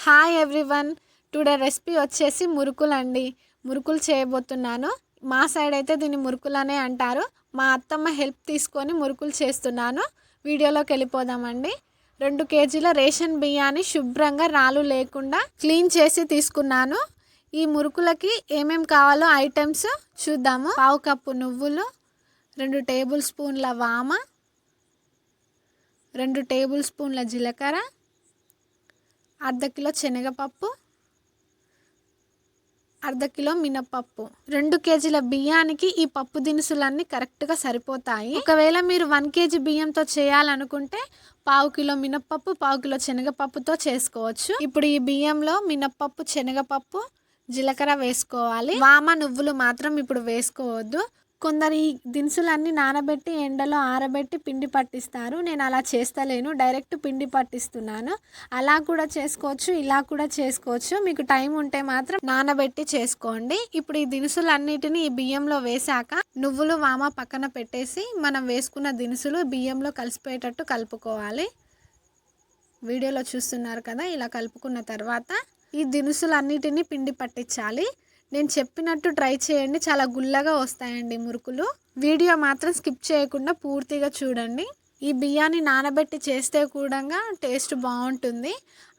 Hi everyone. Today recipe వచ్చేసి మురుకులండి. మురుకులు చేయబోతున్నాను. మా సైడ్ అయితే దీన్ని మురుకులనే అంటారు. మా అత్తమ్మ హెల్ప్ తీసుకొని మురుకులు చేస్తున్నాను. వీడియోలోకి వెళ్ళిపోదామండి. 2 కేజీల రేషన్ బియ్యాన్ని శుభ్రంగా రాళ్ళు లేకుండా క్లీన్ చేసి తీసుకున్నాను. ఈ మురుకులకి ఏమేం కావాలో ఐటమ్స్ చూద్దాము. 1/2 కప్పు నువ్వులు, 2 టేబుల్ స్పూన్ల వామ, 2 టేబుల్ స్పూన్ల జీలకర్ర, 1/2 కిలో శనగపప్పు, 1/2 కిలో మినపప్పు. 2 కేజీల బియ్యానికి ఈ పప్పు దినుసులన్నీ కరెక్ట్గా సరిపోతాయి. ఒకవేళ మీరు 1 కేజీ బియ్యంతో చేయాలనుకుంటే 1/2 కిలో మినపప్పు, 1/2 కిలో శనగపప్పుతో చేసుకోవచ్చు. ఇప్పుడు ఈ బియ్యంలో మినపప్పు, శనగపప్పు, జీలకర్ర వేసుకోవాలి. వామ, నువ్వులు మాత్రం ఇప్పుడు వేసుకోవద్దు. కొందరు ఈ దినుసులన్నీ నానబెట్టి ఎండలో ఆరబెట్టి పిండి పట్టిస్తారు. నేను అలా చేస్తలేను, డైరెక్ట్ పిండి పట్టిస్తున్నాను. అలా కూడా చేసుకోవచ్చు, ఇలా కూడా చేసుకోవచ్చు. మీకు టైం ఉంటే మాత్రం నానబెట్టి చేసుకోండి. ఇప్పుడు ఈ దినుసులన్నిటిని ఈ బియ్యంలో వేసాక నువ్వులు, వామ పక్కన పెట్టేసి మనం వేసుకున్న దినుసులు బియ్యంలో కలిసిపోయేటట్టు కలుపుకోవాలి. వీడియోలో చూస్తున్నారు కదా, ఇలా కలుపుకున్న తర్వాత ఈ దినుసులన్నిటిని పిండి పట్టించాలి. నేను చెప్పినట్టు ట్రై చేయండి, చాలా గుల్లగా వస్తాయండి మురుకులు. వీడియో మాత్రం స్కిప్ చేయకుండా పూర్తిగా చూడండి. ఈ బియ్యాన్ని నానబెట్టి చేస్తే కూడా టేస్ట్ బాగుంటుంది.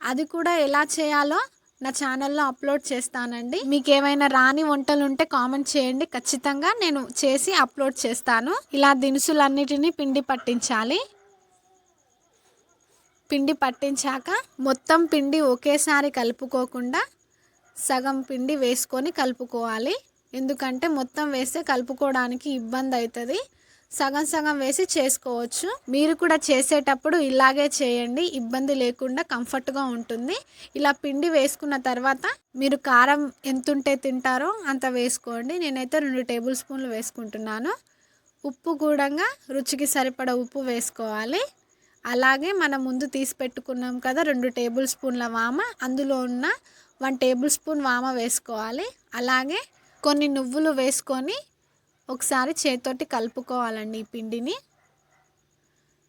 అది కూడా ఎలా చేయాలో నా ఛానల్లో అప్లోడ్ చేస్తానండి. మీకు ఏమైనా రాని వంటలు ఉంటే కామెంట్ చేయండి, ఖచ్చితంగా నేను చేసి అప్లోడ్ చేస్తాను. ఇలా దినుసులన్నిటినీ పిండి పట్టించాలి. పిండి పట్టించాక మొత్తం పిండి ఒకేసారి కలుపుకోకుండా సగం పిండి వేసుకొని కలుపుకోవాలి. ఎందుకంటే మొత్తం వేస్తే కలుపుకోవడానికి ఇబ్బంది అవుతుంది. సగం సగం వేసి చేసుకోవచ్చు. మీరు కూడా చేసేటప్పుడు ఇలాగే చేయండి, ఇబ్బంది లేకుండా కంఫర్ట్గా ఉంటుంది. ఇలా పిండి వేసుకున్న తర్వాత మీరు కారం ఎంతుంటే తింటారో అంత వేసుకోండి. నేనైతే 2 టేబుల్ స్పూన్లు వేసుకుంటున్నాను. ఉప్పు కూడా రుచికి సరిపడా ఉప్పు వేసుకోవాలి. అలాగే మనం ముందు తీసి పెట్టుకున్నాం కదా 2 టేబుల్ స్పూన్ల వామ, అందులో ఉన్న 1 టేబుల్ స్పూన్ వామ వేసుకోవాలి. అలాగే కొన్ని నువ్వులు వేసుకొని ఒకసారి చేతితోటి కలుపుకోవాలండి. ఈ పిండిని,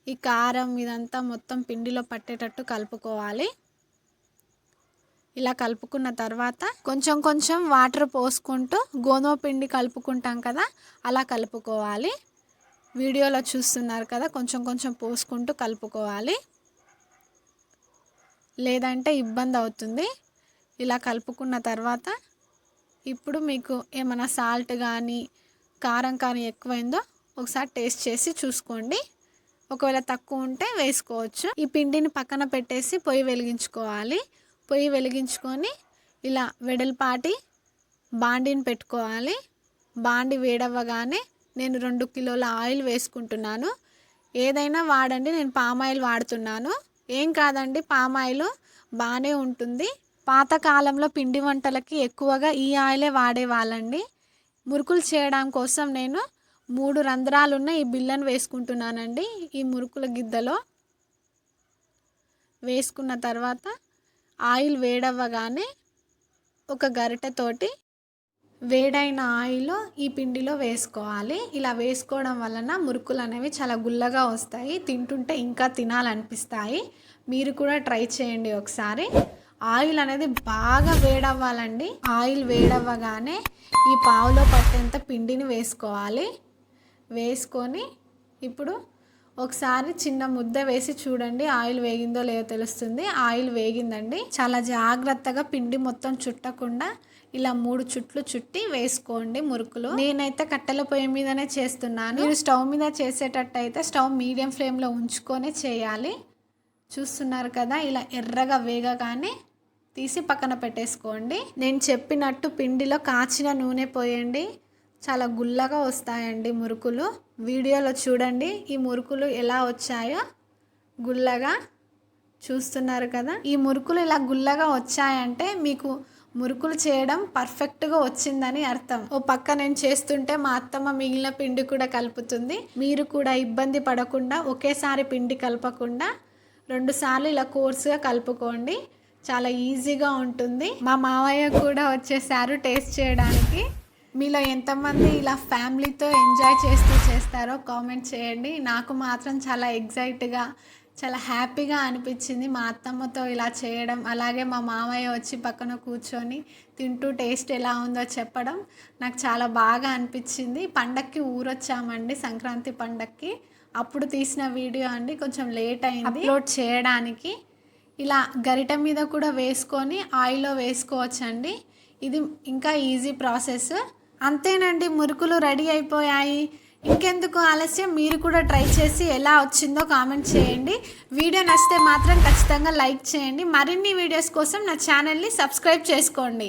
ఈ కారం ఇదంతా మొత్తం పిండిలో పట్టేటట్టు కలుపుకోవాలి. ఇలా కలుపుకున్న తర్వాత కొంచెం కొంచెం వాటర్ పోసుకుంటూ గోధుమ పిండి కలుపుకుంటాం కదా, అలా కలుపుకోవాలి. వీడియోలో చూస్తున్నారు కదా, కొంచెం కొంచెం పోసుకుంటూ కలుపుకోవాలి, లేదంటే ఇబ్బంది అవుతుంది. ఇలా కలుపుకున్న తర్వాత ఇప్పుడు మీకు ఏమైనా సాల్ట్ కానీ కారం కానీ ఎక్కువైందో ఒకసారి టేస్ట్ చేసి చూసుకోండి. ఒకవేళ తక్కువ ఉంటే వేసుకోవచ్చు. ఈ పిండిని పక్కన పెట్టేసి పొయ్యి వెలిగించుకోవాలి. పొయ్యి వెలిగించుకొని ఇలా వెడల్పాటి బాండిని పెట్టుకోవాలి. బాండి వేడవ్వగానే నేను 2 కిలోల ఆయిల్ వేసుకుంటున్నాను. ఏదైనా వాడండి, నేను పామాయిల్ వాడుతున్నాను. ఏం కాదండి, పామాయిల్ బాగానే ఉంటుంది. పాతకాలంలో పిండి వంటలకి ఎక్కువగా ఈ ఆయిలే వాడేవాళ్ళండి. మురుకులు చేయడం కోసం నేను 3 రంధ్రాలున్న ఈ బిళ్ళను వేసుకుంటున్నానండి. ఈ మురుకుల గిద్దలో వేసుకున్న తర్వాత ఆయిల్ వేడవ్వగానే ఒక గరిటెతోటి వేడైన ఆయిల్ ఈ పిండిలో వేసుకోవాలి. ఇలా వేసుకోవడం వలన మురుకులు అనేవి చాలా గుల్లగా వస్తాయి, తింటుంటే ఇంకా తినాలనిపిస్తాయి. మీరు కూడా ట్రై చేయండి ఒకసారి. ఆయిల్ అనేది బాగా వేడవ్వాలండి. ఆయిల్ వేడవ్వగానే ఈ పావులో పట్టేంత పిండిని వేసుకోవాలి. వేసుకొని ఇప్పుడు ఒకసారి చిన్న ముద్ద వేసి చూడండి, ఆయిల్ వేగిందో లేదో తెలుస్తుంది. ఆయిల్ వేగిందండి. చాలా జాగ్రత్తగా పిండి మొత్తం చుట్టకుండా ఇలా 3 చుట్లు చుట్టి వేసుకోండి మురుకులు. నేనైతే కట్టెల పొయ్యి మీదనే చేస్తున్నాను. మీరు స్టవ్ మీద చేసేటట్టు అయితే స్టవ్ మీడియం ఫ్లేమ్లో ఉంచుకొని చేయాలి. చూస్తున్నారు కదా, ఇలా ఎర్రగా వేగగానే తీసి పక్కన పెట్టేసుకోండి. నేను చెప్పినట్టు పిండిలో కాచిన నూనె పోయండి, చాలా గుల్లగా వస్తాయండి మురుకులు. వీడియోలో చూడండి ఈ మురుకులు ఎలా వచ్చాయో గుల్లగా. చూస్తున్నారు కదా, ఈ మురుకులు ఇలా గుల్లగా వచ్చాయంటే మీకు మురుకులు చేయడం పర్ఫెక్ట్గా వచ్చిందని అర్థం. ఓ పక్క నేను చేస్తుంటే మా అత్తమ్మ మిగిలిన పిండి కూడా కలుపుతుంది. మీరు కూడా ఇబ్బంది పడకుండా ఒకేసారి పిండి కలపకుండా 2 సార్లు ఇలా కోర్సుగా కలుపుకోండి, చాలా ఈజీగా ఉంటుంది. మా మావయ్య కూడా వచ్చేసారు టేస్ట్ చేయడానికి. మీలో ఎంతమంది ఇలా ఫ్యామిలీతో ఎంజాయ్ చేస్తూ చేస్తారో కామెంట్ చేయండి. నాకు మాత్రం చాలా ఎగ్జైట్గా చాలా హ్యాపీగా అనిపించింది మా అత్తమ్మతో ఇలా చేయడం. అలాగే మా మామయ్య వచ్చి పక్కన కూర్చొని తింటూ టేస్ట్ ఎలా ఉందో చెప్పడం నాకు చాలా బాగా అనిపించింది. పండక్కి ఊరొచ్చామండి, సంక్రాంతి పండక్కి. అప్పుడు తీసిన వీడియో అండి, కొంచెం లేట్ అయింది అప్లోడ్ చేయడానికి. ఇలా గరిటె మీద కూడా వేసుకొని ఆయిల్లో వేసుకోవచ్చండి. ఇది ఇంకా ఈజీ ప్రాసెస్. అంతేనండి, మురుకులు రెడీ అయిపోయాయి. ఇంకెందుకు ఆలస్యం, మీరు కూడా ట్రై చేసి ఎలా వచ్చిందో కామెంట్ చేయండి. వీడియో నచ్చితే మాత్రం ఖచ్చితంగా లైక్ చేయండి. మరిన్ని వీడియోస్ కోసం నా ఛానల్ని సబ్స్క్రైబ్ చేసుకోండి.